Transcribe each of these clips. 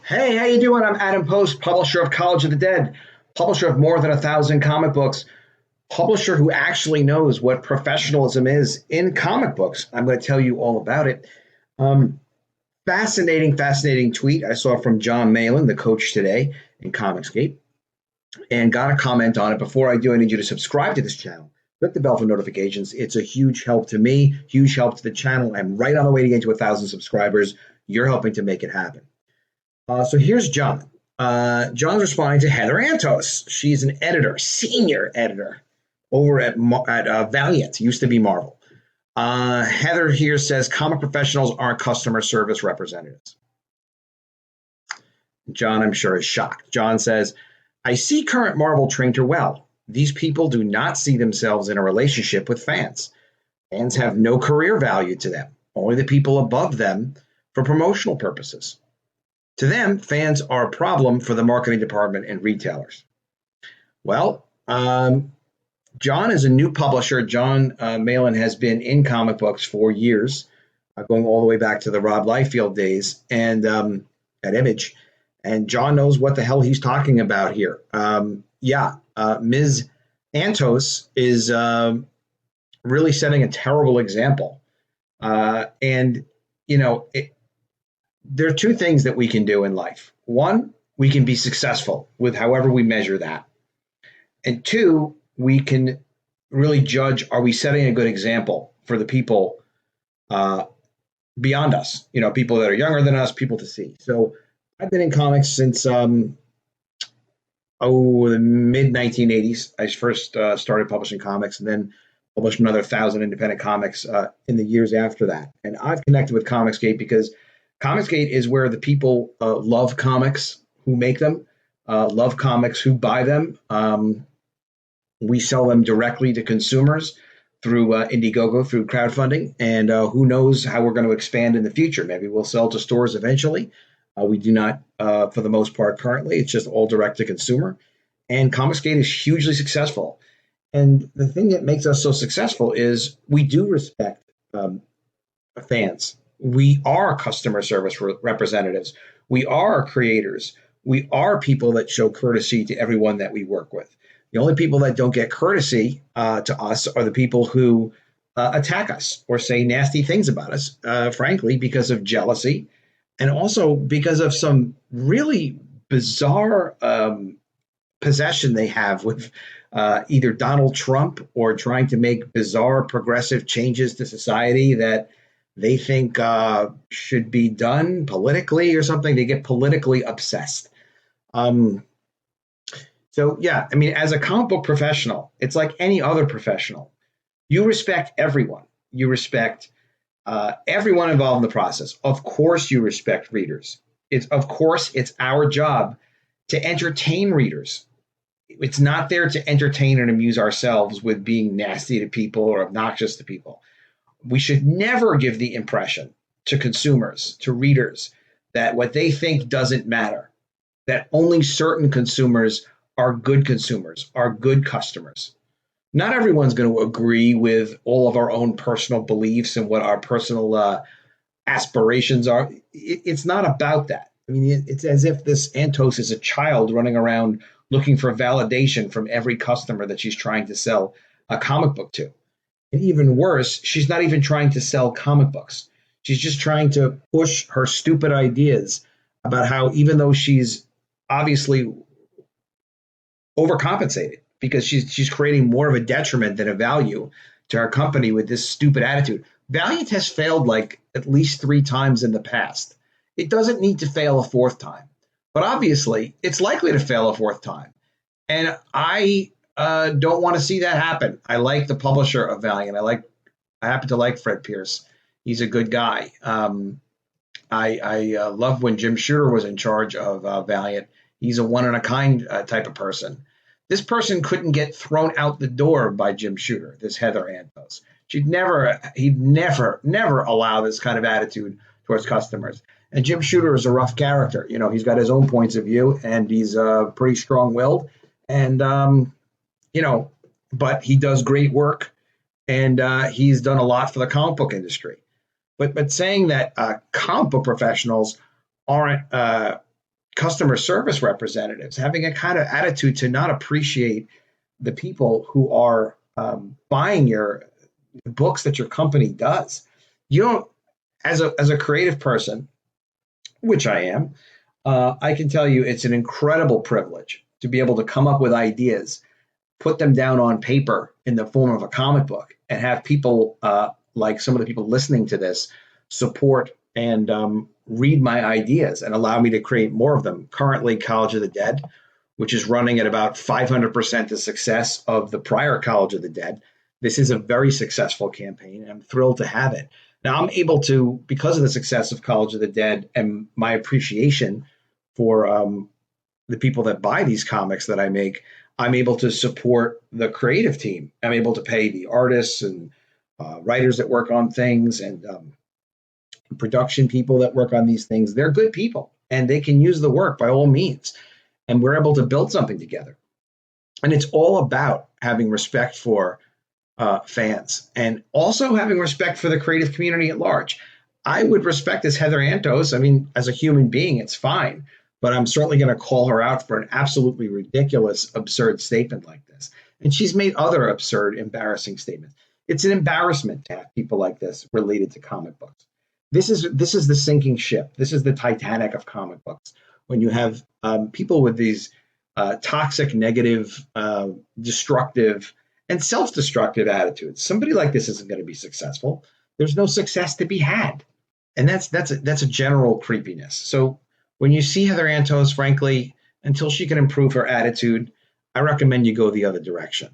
Hey, how you doing? I'm Adam Post, publisher of College of the Dead, publisher of more than 1,000 comic books, publisher who actually knows what professionalism is in comic books. I'm going to tell you all about it. Um, fascinating tweet I saw from John Malin, the coach today in Comicsgate, and got a comment on it. Before I do, I need you to subscribe to this channel. Click the bell for notifications. It's a huge help to me, huge help to the channel. I'm right on the way to get to 1,000 subscribers. You're helping to make it happen. So here's John. John's responding to Heather Antos. She's an editor, senior editor over at Valiant, used to be Marvel. Heather here says comic professionals aren't customer service representatives. John, I'm sure, is shocked. John says, I see current Marvel trainer well. These people do not see themselves in a relationship with fans. Fans have no career value to them, only the people above them for promotional purposes. To them, fans are a problem for the marketing department and retailers. Well, John is a new publisher. John Malin has been in comic books for years, going all the way back to the Rob Liefeld days and at Image. And John knows what the hell he's talking about here. Ms. Antos is really setting a terrible example. There are two things that we can do in life. One, we can be successful with however we measure that. And two, we can really judge, are we setting a good example for the people beyond us, people that are younger than us, people to see. So I've been in comics since the mid-1980s. I first started publishing comics and then published another 1,000 independent comics in the years after that. And I've connected with Comicsgate because Comicsgate is where the people love comics who make them, love comics who buy them. We sell them directly to consumers through Indiegogo, through crowdfunding, and who knows how we're going to expand in the future. Maybe we'll sell to stores eventually. We do not, for the most part, currently. It's just all direct to consumer. And Comicsgate is hugely successful. And the thing that makes us so successful is we do respect fans. We are customer service representatives. We are creators. We are people that show courtesy to everyone that we work with. The only people that don't get courtesy to us are the people who attack us or say nasty things about us, frankly, because of jealousy and also because of some really bizarre possession they have with either Donald Trump or trying to make bizarre progressive changes to society that they think should be done politically or something. They get politically obsessed. As a comic book professional, it's like any other professional. You respect everyone. You respect everyone involved in the process. Of course, you respect readers. It's our job to entertain readers. It's not there to entertain and amuse ourselves with being nasty to people or obnoxious to people. We should never give the impression to consumers, to readers, that what they think doesn't matter, that only certain consumers are good consumers, are good customers. Not everyone's going to agree with all of our own personal beliefs and what our personal aspirations are. It's not about that. I mean, it's as if this Antos is a child running around looking for validation from every customer that she's trying to sell a comic book to. And even worse, she's not even trying to sell comic books. She's just trying to push her stupid ideas about how even though she's obviously overcompensated because she's creating more of a detriment than a value to our company with this stupid attitude. Valiant has failed like at least 3 times in the past. It doesn't need to fail a fourth time, but obviously it's likely to fail a fourth time. And I don't want to see that happen. I like the publisher of Valiant. I happen to like Fred Pierce. He's a good guy. I love when Jim Shooter was in charge of Valiant. He's a one in a kind type of person. This person couldn't get thrown out the door by Jim Shooter, this Heather Antos. He'd never allow this kind of attitude towards customers. And Jim Shooter is a rough character. You know, he's got his own points of view, and he's pretty strong-willed. And but he does great work, and he's done a lot for the comic book industry. But saying that comic book professionals aren't customer service representatives, having a kind of attitude to not appreciate the people who are buying your books that your company does. You don't, as a creative person, which I am, I can tell you it's an incredible privilege to be able to come up with ideas, put them down on paper in the form of a comic book, and have people like some of the people listening to this support and read my ideas and allow me to create more of them. Currently, College of the Dead, which is running at about 500% the success of the prior College of the Dead. This is a very successful campaign, and I'm thrilled to have it. Now, I'm able to, because of the success of College of the Dead and my appreciation for the people that buy these comics that I make, I'm able to support the creative team. I'm able to pay the artists and writers that work on things and production people that work on these things. They're good people, and they can use the work by all means. And we're able to build something together. And it's all about having respect for fans and also having respect for the creative community at large. I would respect this Heather Antos. I mean, as a human being, it's fine. But I'm certainly going to call her out for an absolutely ridiculous, absurd statement like this. And she's made other absurd, embarrassing statements. It's an embarrassment to have people like this related to comic books. This is the sinking ship. This is the Titanic of comic books. When you have people with these toxic, negative, destructive, and self-destructive attitudes, somebody like this isn't going to be successful. There's no success to be had, and that's a general creepiness. So when you see Heather Antos, frankly, until she can improve her attitude, I recommend you go the other direction.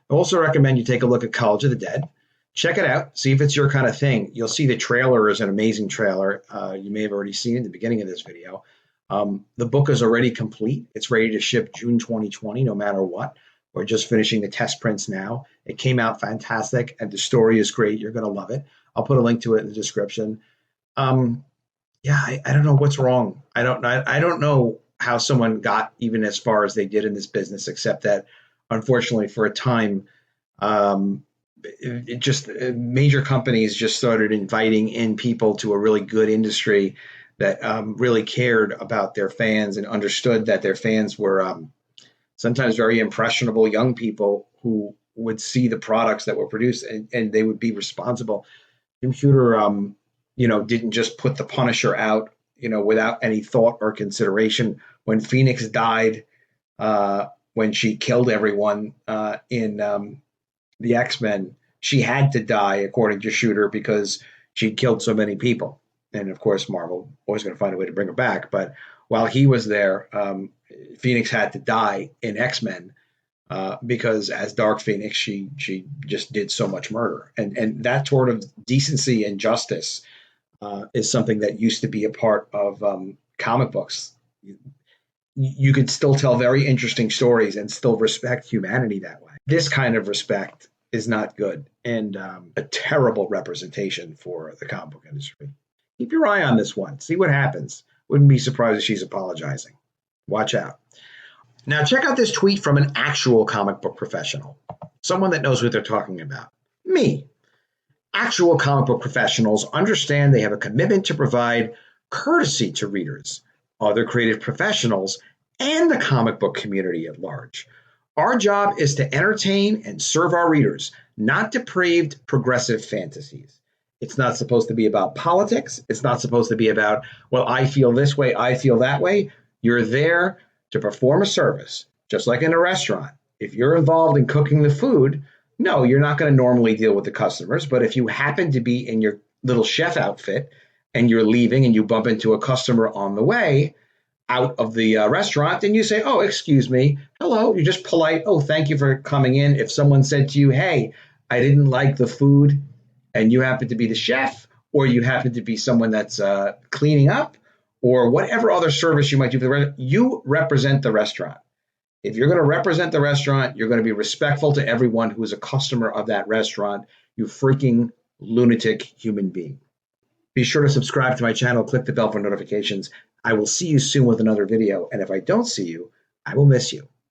I also recommend you take a look at College of the Dead. Check it out. See if it's your kind of thing. You'll see the trailer is an amazing trailer. You may have already seen it in the beginning of this video. The book is already complete. It's ready to ship June 2020, no matter what. We're just finishing the test prints now. It came out fantastic, and the story is great. You're going to love it. I'll put a link to it in the description. I don't know what's wrong. I don't know how someone got even as far as they did in this business, except that, unfortunately, for a time, major companies just started inviting in people to a really good industry that really cared about their fans and understood that their fans were sometimes very impressionable young people who would see the products that were produced and they would be responsible. Jim Shooter, didn't just put the Punisher out, without any thought or consideration. When Phoenix died, when she killed everyone in the X-Men, she had to die, according to Shooter, because she killed so many people. And of course, Marvel always going to find a way to bring her back. But while he was there, Phoenix had to die in X-Men because as Dark Phoenix, she just did so much murder. And that sort of decency and justice is something that used to be a part of comic books. You could still tell very interesting stories and still respect humanity that way. This kind of respect is not good and a terrible representation for the comic book industry. Keep your eye on this one. See what happens. Wouldn't be surprised if she's apologizing. Watch out. Now, check out this tweet from an actual comic book professional, someone that knows what they're talking about. Me. Actual comic book professionals understand they have a commitment to provide courtesy to readers, other creative professionals, and the comic book community at large. Our job is to entertain and serve our readers, not depraved progressive fantasies. It's not supposed to be about politics. It's not supposed to be about, well, I feel this way, I feel that way. You're there to perform a service, just like in a restaurant. If you're involved in cooking the food, no, you're not going to normally deal with the customers. But if you happen to be in your little chef outfit and you're leaving and you bump into a customer on the way out of the restaurant, and you say, "Oh, excuse me, hello." You're just polite. "Oh, thank you for coming in." If someone said to you, "Hey, I didn't like the food," and you happen to be the chef, or you happen to be someone that's cleaning up, or whatever other service you might do for the restaurant, you represent the restaurant. If you're going to represent the restaurant, you're going to be respectful to everyone who is a customer of that restaurant. You freaking lunatic human being. Be sure to subscribe to my channel, click the bell for notifications. I will see you soon with another video, and if I don't see you, I will miss you.